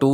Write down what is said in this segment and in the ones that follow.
2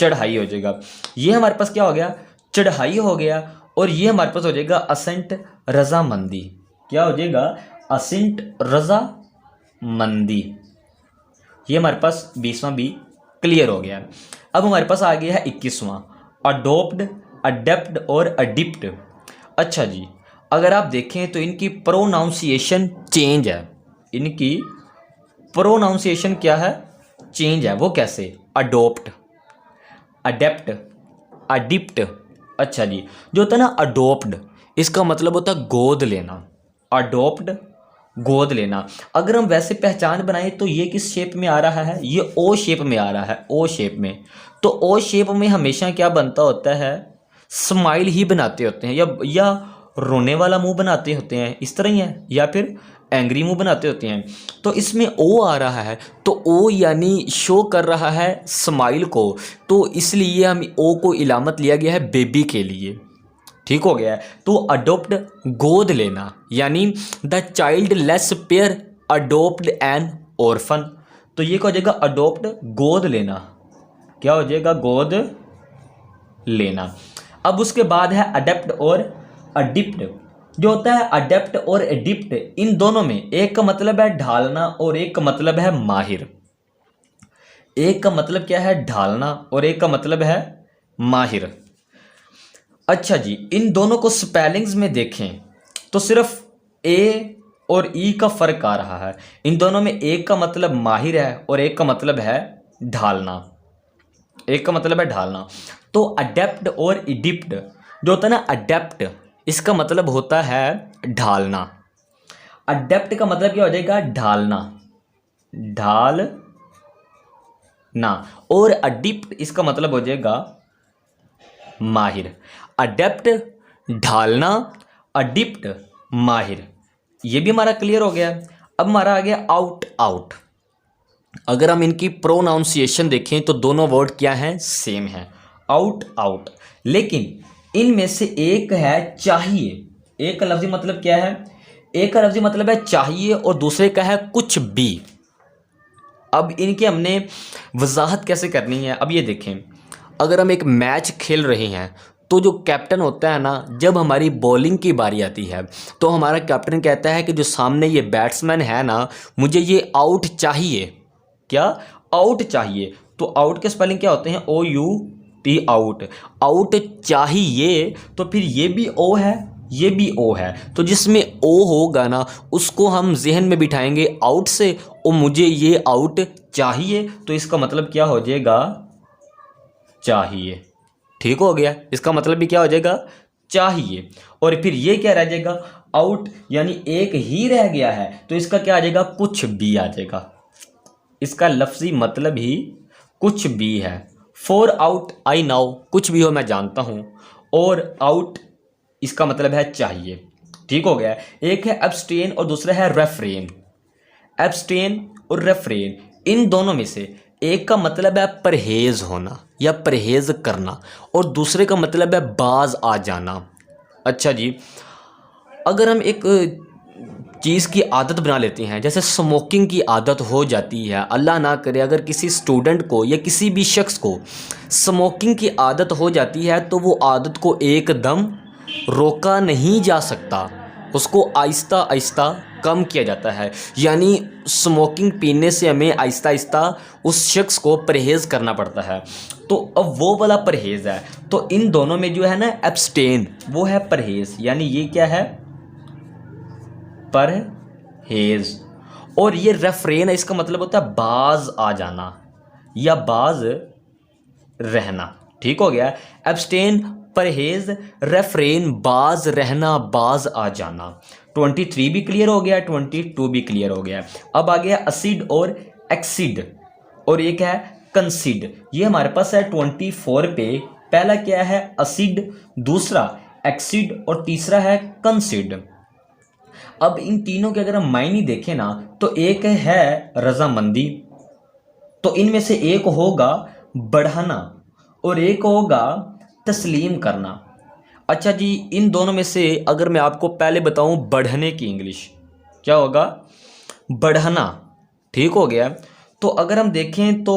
चढ़ाई हो जाएगा। ये हमारे पास क्या हो गया, चढ़ाई हो गया। और ये हमारे पास हो जाएगा असेंट रजामंदी। क्या हो जाएगा, असेंट रजामंदी। ये हमारे पास 20वां भी क्लियर हो गया। अब हमारे पास आ गया है 21वां, अडोप्ट, अडेप्ट और अडिप्ट। अच्छा जी, अगर आप देखें तो इनकी प्रोनाउंसिएशन चेंज है। इनकी प्रोनाउंसिएशन क्या है, चेंज है। वो कैसे, अडोप्ट, अडेप्ट, अडिप्ट। अच्छा जी, जो होता है ना अडोप्ट, इसका मतलब होता है गोद लेना। अडोप्ट, गोद लेना। अगर हम वैसे पहचान बनाएं तो ये किस शेप में आ रहा है, ये ओ शेप में आ रहा है, ओ शेप में। तो ओ शेप में हमेशा क्या बनता होता है, स्माइल ही बनाते होते हैं, या रोने वाला मुंह बनाते होते हैं, इस तरह ही है, या फिर एंग्री मुंह बनाते होते हैं। तो इसमें ओ आ रहा है, तो ओ यानी शो कर रहा है स्माइल को, तो इसलिए हम ओ को इलामत लिया गया है बेबी के लिए। ठीक हो गया है। तो अडोप्ट, गोद लेना, यानी the child less pair adopt N orphan. तो ये क्या हो जाएगा, अडोप्ट, गोद लेना। क्या हो जाएगा, गोद लेना। अब उसके बाद है अडेप्ट और अडिप्ट। जो होता है अडेप्ट और एडिप्ट, इन दोनों में एक का मतलब है ढालना और एक का मतलब है माहिर। एक का मतलब क्या है, ढालना, और एक का मतलब है माहिर। अच्छा जी, इन दोनों को स्पेलिंग्स में देखें तो सिर्फ ए और ई का फर्क आ रहा है। इन दोनों में एक का मतलब माहिर है और एक का मतलब है ढालना। एक का मतलब है ढालना। तो अडेप्ट और इडिप्ट, जो होता है ना अडेप्ट, इसका मतलब होता है ढालना। अडेप्ट का मतलब क्या हो जाएगा, ढालना, ढालना। और अडिप्ट इसका मतलब हो जाएगा माहिर। अडेप्ट, ढालना, अडिप्ट, माहिर। ये भी हमारा क्लियर हो गया। अब हमारा आ गया आउट, आउट। अगर हम इनकी प्रोनाउंसिएशन देखें तो दोनों वर्ड क्या हैं, सेम है, आउट, आउट। लेकिन इनमें से एक है चाहिए। एक का लफ्जी मतलब क्या है, एक का लफ्जी मतलब है चाहिए और दूसरे का है कुछ भी। अब इनकी हमने वजाहत कैसे करनी है, अब ये देखें। अगर हम एक मैच खेल रहे हैं तो जो कैप्टन होता है ना, जब हमारी बॉलिंग की बारी आती है तो हमारा कैप्टन कहता है कि जो सामने ये बैट्समैन है ना, मुझे ये आउट चाहिए। क्या, आउट चाहिए। तो आउट के स्पेलिंग क्या होते हैं, ओ यू टी, आउट। आउट चाहिए, तो फिर ये भी ओ है, ये भी ओ है। तो जिसमें ओ होगा ना, उसको हम जहन में बिठाएंगे आउट से, और मुझे ये आउट चाहिए, तो इसका मतलब क्या हो जाएगा, चाहिए। ठीक हो गया, इसका मतलब भी क्या हो जाएगा, चाहिए। और फिर ये क्या रह जाएगा, आउट, यानी एक ही रह गया है, तो इसका क्या आ जाएगा, कुछ भी आ जाएगा। इसका लफ्जी मतलब ही कुछ भी है। फॉर आउट आई नाउ, कुछ भी हो मैं जानता हूं, और आउट इसका मतलब है चाहिए। ठीक हो गया। एक है एब्सटेन और दूसरा है रेफ्रेन। एब्सटेन और रेफ्रेन, इन दोनों में से एक का मतलब है परहेज होना या परहेज करना, और दूसरे का मतलब है बाज आ जाना। अच्छा जी, अगर हम एक चीज़ की आदत बना लेते हैं, जैसे स्मोकिंग की आदत हो जाती है, अल्लाह ना करे अगर किसी स्टूडेंट को या किसी भी शख्स को स्मोकिंग की आदत हो जाती है, तो वो आदत को एकदम रोका नहीं जा सकता, उसको आहिस्ता आहिस्ता कम किया जाता है। यानी स्मोकिंग पीने से हमें आहिस्ता आहिस्ता उस शख्स को परहेज़ करना पड़ता है। तो अब वो वाला परहेज़ है। तो इन दोनों में जो है ना एब्सटेन, वो है परहेज़, यानी ये क्या है, परहेज़। और ये रेफ्रेन है, इसका मतलब होता है बाज आ जाना या बाज रहना। ठीक हो गया। एब्सटेन परहेज, रेफ्रेन बाज रहना, बाज आ जाना। 23 भी क्लियर हो गया, 22 भी क्लियर हो गया। अब आ गया असिड और एक्सिड, और एक है कंसिड। ये हमारे पास है 24 पे। पहला क्या है, असिड, दूसरा एक्सिड और तीसरा है कंसिड। अब इन तीनों के अगर हम मायने देखें ना, तो एक है रजामंदी, तो इनमें से एक होगा बढ़ाना और एक होगा तस्लीम करना। अच्छा जी, इन दोनों में से अगर मैं आपको पहले बताऊं बढ़ने की इंग्लिश, क्या होगा, बढ़ना। ठीक हो गया। तो अगर हम देखें तो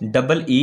EE،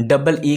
EE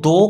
2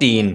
3،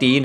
3۔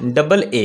AA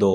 2،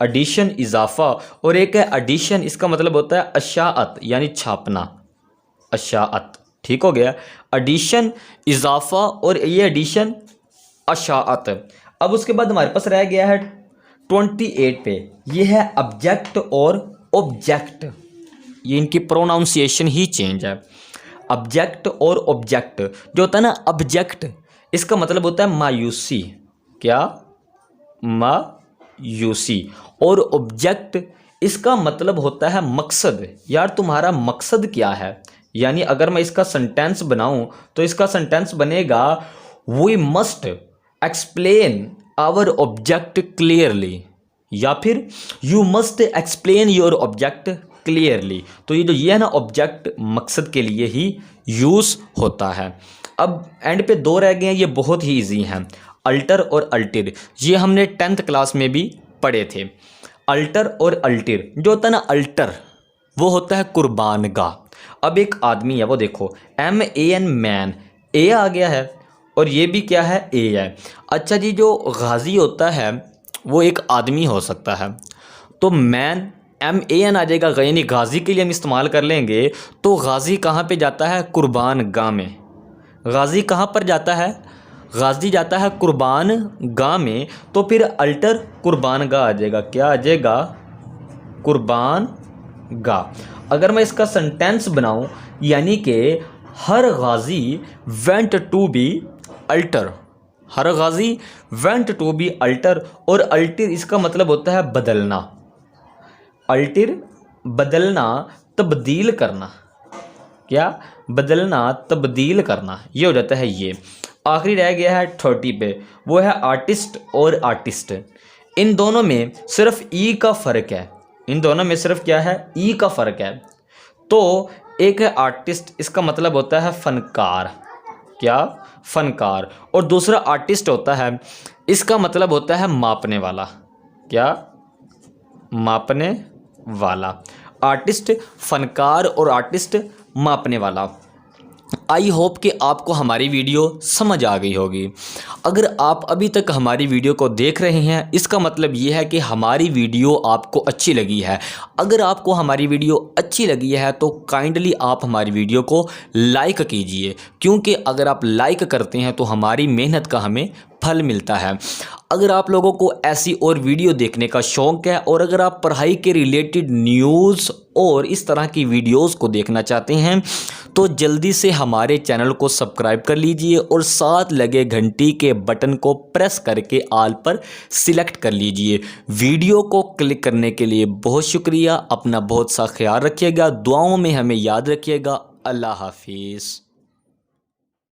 एडिशन इजाफा, और एक है एडिशन, इसका मतलब होता है अशाअत यानी छापना, अशाअत। ठीक हो गया, एडिशन इजाफा और ये एडिशन अशाअत। अब उसके बाद हमारे पास रह गया है 28 पे, ये है ऑब्जेक्ट और ऑब्जेक्ट। ये इनकी प्रोनाउंसिएशन ही चेंज है। ऑब्जेक्ट और ऑब्जेक्ट जो होता है ना, ऑब्जेक्ट इसका मतलब होता है मायूसी, क्या, मायूसी, और ऑब्जेक्ट इसका मतलब होता है मकसद। यार तुम्हारा मकसद क्या है, यानी अगर मैं इसका सेंटेंस बनाऊं तो इसका सेंटेंस बनेगा we must explain our object clearly, या फिर you must explain your object clearly. तो ये है ना, ऑब्जेक्ट मकसद के लिए ही यूज़ होता है। अब एंड पे 2 रह गए हैं, ये बहुत ही इजी हैं, अल्टर और अल्टिर। ये हमने 10th क्लास में भी पढ़े थे। अल्टर और अल्टिर जो होता है ना, अल्टर वो होता है कुर्बान गाह। अब एक आदमी है, वो देखो MAN मैन, ए आ गया है और ये भी क्या है, ए है। अच्छा जी, जो गाजी होता है वो एक आदमी हो सकता है, तो मैन MAN आ जाएगा, यानी गाजी के लिए हम इस्तेमाल कर लेंगे। तो गाजी कहाँ पे जाता है, कुर्बान गाह में। गाजी कहाँ पर जाता है, गाजी जाता है कुर्बान गाह में। तो फिर अल्टर कुर्बान गाह आ जाएगा, क्या आ जाएगा, कुर्बान गाह। अगर मैं इसका सेंटेंस बनाऊं, यानी कि हर गाजी went to be alter, her गाजी वेंट टू बी अल्टर, और अल्टर इसका मतलब होता है बदलना। अल्टर बदलना, तब्दील करना, क्या, बदलना तब्दील करना, ये हो जाता है ये। आखिरी रह गया है 30 पे, वो है आर्टिस्ट और आर्टिस्ट। इन दोनों में सिर्फ ई का फ़र्क है, इन दोनों में सिर्फ क्या है, ई का फ़र्क है। तो एक है आर्टिस्ट, इसका मतलब होता है फ़नकार, क्या, फ़नकार, और दूसरा आर्टिस्ट होता है, इसका मतलब होता है मापने वाला, क्या, मापने वाला। आर्टिस्ट फ़नकार और आर्टिस्ट मापने वाला। आई होप कि आपको हमारी वीडियो समझ आ गई होगी। अगर आप अभी तक हमारी वीडियो को देख रहे हैं, इसका मतलब ये है कि हमारी वीडियो आपको अच्छी लगी है। अगर आपको हमारी वीडियो अच्छी लगी है तो काइंडली आप हमारी वीडियो को लाइक कीजिए, क्योंकि अगर आप लाइक करते हैं तो हमारी मेहनत का हमें फल मिलता है। अगर आप लोगों को ऐसी और वीडियो देखने का शौक़ है, और अगर आप पढ़ाई के रिलेटेड न्यूज़ और इस तरह की वीडियोस को देखना चाहते हैं, तो जल्दी से हमारे चैनल को सब्सक्राइब कर लीजिए और साथ लगे घंटी के बटन को प्रेस करके ऑल पर सिलेक्ट कर लीजिए। वीडियो को क्लिक करने के लिए बहुत शुक्रिया। अपना बहुत सा ख्याल रखिएगा, दुआओं में हमें याद रखिएगा। अल्लाह हाफिज़।